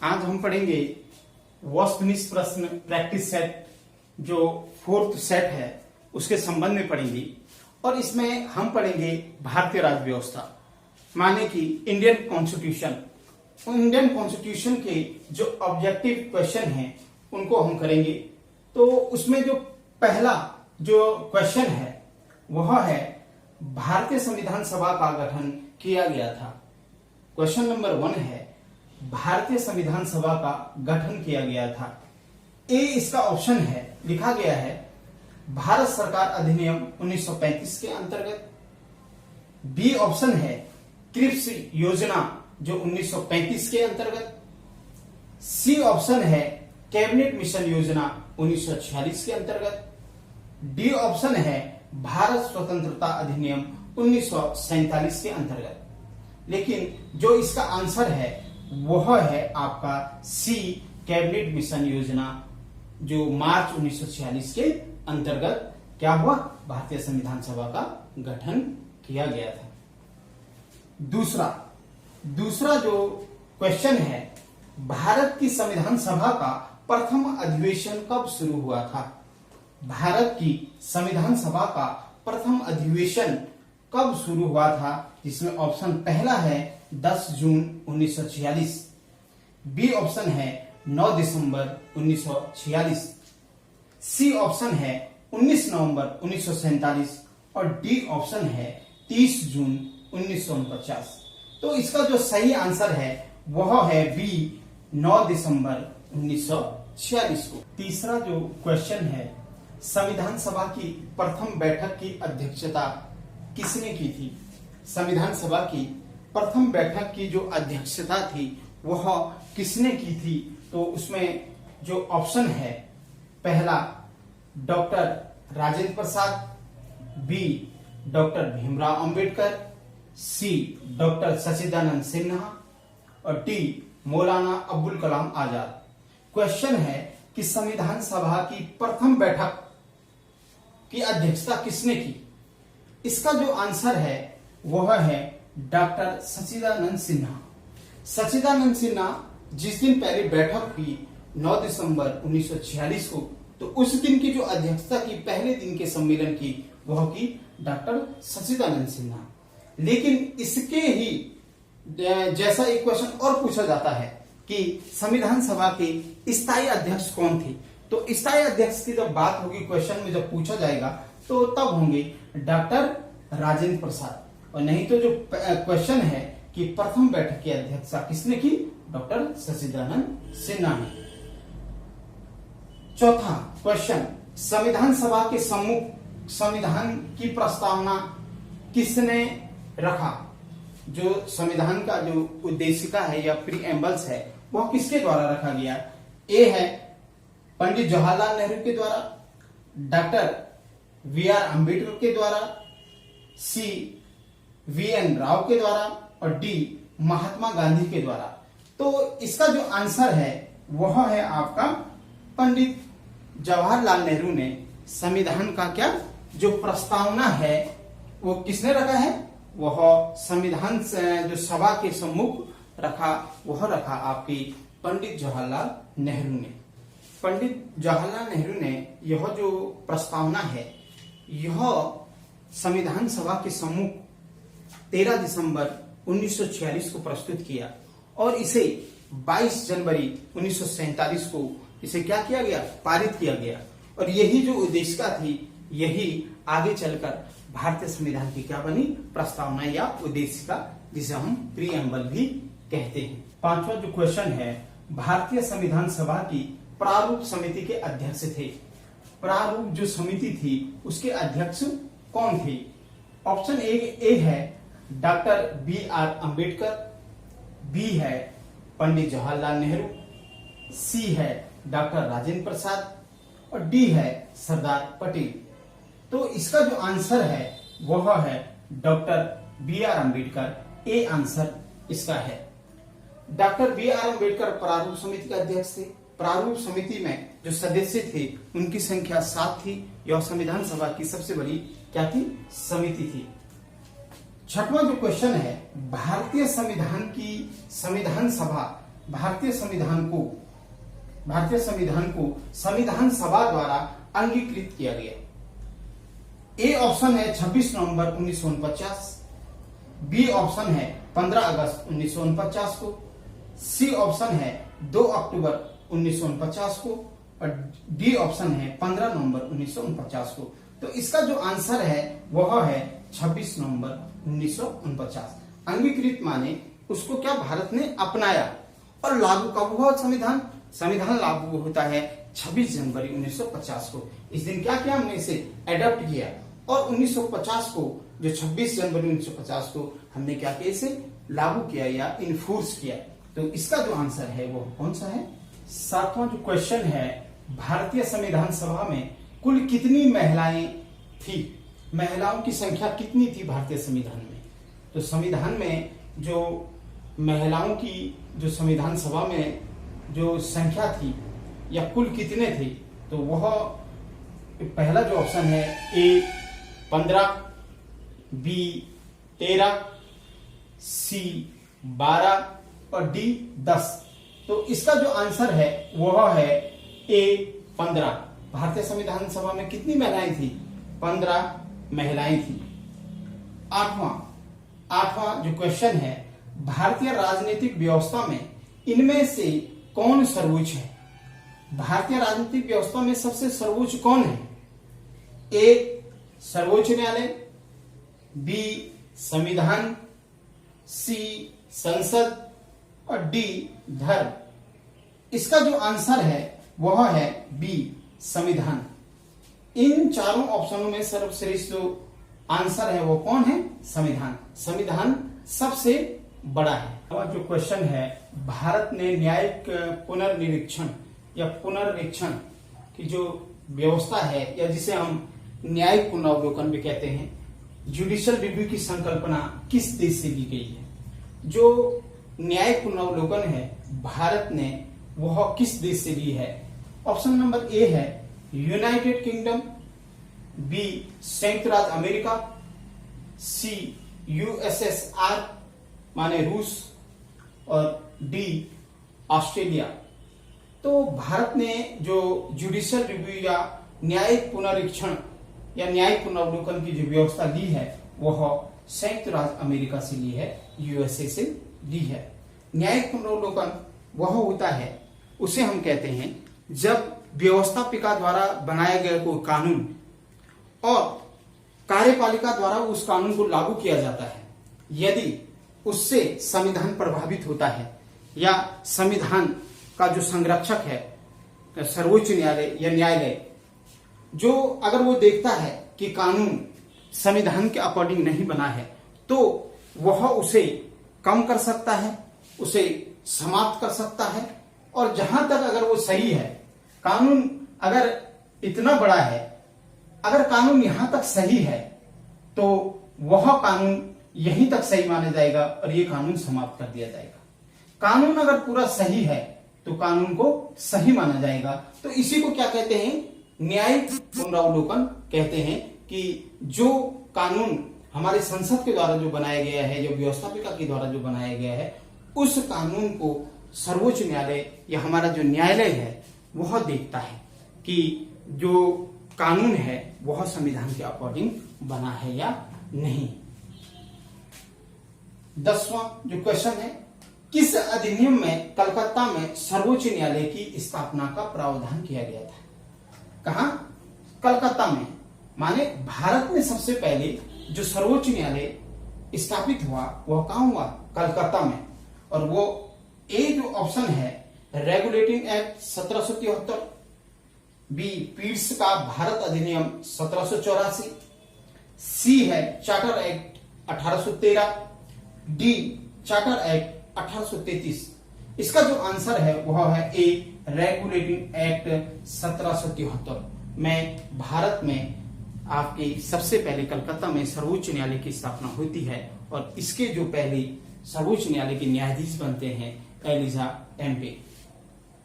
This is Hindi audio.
आज हम पढ़ेंगे वस्तुनिष्ठ प्रश्न प्रैक्टिस सेट जो 4th सेट है उसके संबंध में पढ़ेंगे और इसमें हम पढ़ेंगे भारतीय राज्य व्यवस्था माने कि इंडियन कॉन्स्टिट्यूशन। इंडियन कॉन्स्टिट्यूशन के जो ऑब्जेक्टिव क्वेश्चन हैं उनको हम करेंगे। तो उसमें जो पहला जो क्वेश्चन है वह है भारतीय संविधान सभा का गठन किया गया था। क्वेश्चन नंबर 1 है भारतीय संविधान सभा का गठन किया गया था। ए इसका ऑप्शन है, लिखा गया है भारत सरकार अधिनियम 1935 के अंतर्गत। बी ऑप्शन है क्रिप्स योजना जो 1935 के अंतर्गत। सी ऑप्शन है कैबिनेट मिशन योजना 1946 के अंतर्गत। डी ऑप्शन है भारत स्वतंत्रता अधिनियम 1947 के अंतर्गत। लेकिन जो इसका आंसर है वह है आपका सी कैबिनेट मिशन योजना जो मार्च 1946 के अंतर्गत क्या हुआ, भारतीय संविधान सभा का गठन किया गया था। दूसरा जो क्वेश्चन है भारत की संविधान सभा का प्रथम अधिवेशन कब शुरू हुआ था। भारत की संविधान सभा का प्रथम अधिवेशन कब शुरू हुआ था, जिसमें ऑप्शन पहला है 10 जून 1946। बी ऑप्शन है 9 दिसंबर 1946। सी ऑप्शन है 19 नवंबर 1947 और डी ऑप्शन है 30 जून 1949। तो इसका जो सही आंसर है वह है बी 9 दिसंबर 1946 को। तीसरा जो क्वेश्चन है संविधान सभा की प्रथम बैठक की अध्यक्षता किसने की थी। संविधान सभा की प्रथम बैठक की जो अध्यक्षता थी वह किसने की थी। तो उसमें जो ऑप्शन है पहला doctor Rajendra Prasad, B doctor Bhimrao Ambedkar, सी डॉक्टर सच्चिदानंद सिन्हा और डी मौलाना अब्दुल कलाम आजाद। क्वेश्चन है कि संविधान सभा की प्रथम बैठक की अध्यक्षता किसने की। इसका जो आंसर है वह है डॉक्टर सच्चिदानंद सिन्हा। सच्चिदानंद सिन्हा जिस दिन पहले बैठक हुई 9 दिसंबर 1946 को, तो उस दिन की जो अध्यक्षता की पहले दिन के सम्मेलन की वह की डॉक्टर सच्चिदानंद सिन्हा। लेकिन इसके ही जैसा एक क्वेश्चन और पूछा जाता है कि संविधान सभा के स्थायी अध्यक्ष कौन थे। तो स्थायी अध्यक्ष की जब बात होगी क्वेश्चन में जब पूछा जाएगा तो तब होंगे डॉक्टर राजेंद्र प्रसाद। और नहीं तो जो क्वेश्चन है कि प्रथम बैठक की अध्यक्षता किसने की, डॉक्टर सच्चिदानंद सिन्हा ने। चौथा क्वेश्चन संविधान सभा के सम्मुख संविधान की प्रस्तावना किसने रखा। जो संविधान का जो उद्देशिका है या प्रीएम्बल्स है वह किसके द्वारा रखा गया। ए है पंडित जवाहरलाल नेहरू के द्वारा, डॉक्टर वी.आर. अम्बेडकर के द्वारा, सी वी.एन. राव के द्वारा और डी महात्मा गांधी के द्वारा। तो इसका जो आंसर है वह है आपका पंडित जवाहरलाल नेहरू ने संविधान का क्या जो प्रस्तावना है वो किसने रखा है, वह संविधान जो सभा के सम्मुख रखा वह रखा आपकी पंडित जवाहरलाल नेहरू ने। पंडित जवाहरलाल नेहरू ने यह जो प्रस्तावना है यह संविधान सभा के सम्मुख 13 दिसंबर 1946 को प्रस्तुत किया और इसे 22 जनवरी 1947 को इसे क्या किया गया, पारित किया गया। और यही जो उद्देशिका थी यही आगे चलकर भारतीय संविधान की क्या बनी, प्रस्तावना या उद्देशिका, जिसे हम प्रीएम्बल भी कहते हैं। पांचवा जो क्वेश्चन है भारतीय संविधान सभा की प्रारूप समिति के अध्यक्ष थे। प्रारूप जो समिति थी उसके अध्यक्ष कौन थे। ऑप्शन ए है डॉक्टर बी.आर. अम्बेडकर, बी है पंडित जवाहरलाल नेहरू, सी है डॉक्टर राजेंद्र प्रसाद और डी है सरदार पटेल। तो इसका जो आंसर है वह है डॉक्टर बी.आर. अम्बेडकर। ए आंसर इसका है। डॉक्टर बी.आर. अम्बेडकर प्रारूप समिति के अध्यक्ष थे। प्रारूप समिति में जो सदस्य थे उनकी संख्या 7 थी। यह संविधान सभा की सबसे बड़ी क्या थी, समिति थी। छठवां जो क्वेश्चन है भारतीय संविधान की संविधान सभा भारतीय संविधान को संविधान सभा द्वारा अंगीकृत किया गया? ए ऑप्शन है 26 नवंबर 1949, बी ऑप्शन है 15 अगस्त 1949 को, सी ऑप्शन है 2 अक्टूबर 1949 को और डी ऑप्शन है 15 नवंबर 1949 को। तो इसका जो आंसर है वह है 26 नवंबर 1949। अंगीकृत माने उसको क्या भारत ने अपनाया और लागू कब हुआ संविधान? संविधान लागू होता है 26 जनवरी 1950 को। इस दिन क्या किया हमने? इसे एडॉप्ट किया और 1950 को जो 26 जनवरी 1950 को हमने क्या किया? इसे लागू किया या इन्फोर्स किया। तो इसका जो आंसर है वो कौन सा है? 7वां जो क्वेश्चन है, भारतीय संविधान सभा में कुल कितनी महिलाएं थी? महिलाओं की संख्या कितनी थी भारतीय संविधान में? तो संविधान में जो महिलाओं की जो संविधान सभा में जो संख्या थी या कुल कितने थे, तो वह पहला जो ऑप्शन है ए 15, बी 13, सी 12 और डी 10। तो इसका जो आंसर है वह है ए 15। भारतीय संविधान सभा में कितनी महिलाएं थी? 15 महिलाएं थी। आठवां जो क्वेश्चन है, भारतीय राजनीतिक व्यवस्था में इनमें से कौन सर्वोच्च है? भारतीय राजनीतिक व्यवस्था में सबसे सर्वोच्च कौन है? ए सर्वोच्च न्यायालय, बी संविधान, सी संसद और डी धर्म। इसका जो आंसर है वह है बी संविधान। इन चारों ऑप्शनों में सर्वश्रेष्ठ जो आंसर है वो कौन है? संविधान। संविधान सबसे बड़ा है। अब जो क्वेश्चन है, भारत ने न्यायिक पुनर्निरीक्षण या पुनर्निरीक्षण की जो व्यवस्था है या जिसे हम न्यायिक पुनरावलोकन भी कहते हैं, जुडिशियल रिव्यू की संकल्पना किस देश से ली गई है? जो न्यायिक पुनरावलोकन है भारत ने वह किस देश से ली है? ऑप्शन नंबर ए है यूनाइटेड किंगडम, बी संयुक्त राज्य अमेरिका, सी यूएसएसआर माने रूस और डी ऑस्ट्रेलिया। तो भारत ने जो जुडिशियल रिव्यू या न्यायिक पुनरीक्षण या न्यायिक पुनरावलोकन की जो व्यवस्था ली है वह संयुक्त राज्य अमेरिका से ली है, यूएसए से ली है। न्यायिक पुनरावलोकन वह होता है, उसे हम कहते हैं जब व्यवस्थापिका द्वारा बनाया गया कोई कानून और कार्यपालिका द्वारा उस कानून को लागू किया जाता है, यदि उससे संविधान प्रभावित होता है या संविधान का जो संरक्षक है सर्वोच्च न्यायालय या न्यायालय, जो अगर वो देखता है कि कानून संविधान के अकॉर्डिंग नहीं बना है तो वह उसे कम कर सकता है, उसे समाप्त कर सकता है। और जहां तक अगर वो सही है, कानून अगर इतना बड़ा है, अगर कानून यहां तक सही है तो वह कानून यहीं तक सही माना जाएगा और ये कानून समाप्त कर दिया जाएगा। कानून अगर पूरा सही है तो कानून को सही माना जाएगा। तो इसी को क्या कहते हैं? न्यायिक पुनरावलोकन कहते हैं कि जो कानून हमारे संसद के द्वारा जो बनाया गया है या व्यवस्थापिका के द्वारा जो बनाया गया है, उस कानून को सर्वोच्च न्यायालय या हमारा जो न्यायालय है वह देखता है कि जो कानून है वह संविधान के अकॉर्डिंग बना है या नहीं। 10वां जो क्वेश्चन है, किस अधिनियम में कलकत्ता में सर्वोच्च न्यायालय की स्थापना का प्रावधान किया गया था? कहां? कलकत्ता में। माने भारत में सबसे पहले जो सर्वोच्च न्यायालय स्थापित हुआ वह कहां हुआ? कलकत्ता में। और वो ए जो ऑप्शन है रेगुलेटिंग एक्ट 1773, बी पीट्स का भारत अधिनियम 1784, सी है charter act 1813, D charter act 1833। इसका जो आंसर है वह है ए रेगुलेटिंग एक्ट 1773 में भारत में आपके सबसे पहले कलकत्ता में सर्वोच्च न्यायालय की स्थापना होती है और इसके जो पहले सर्वोच्च न्यायालय के न्यायाधीश बनते हैं एलिजा टेम्पे।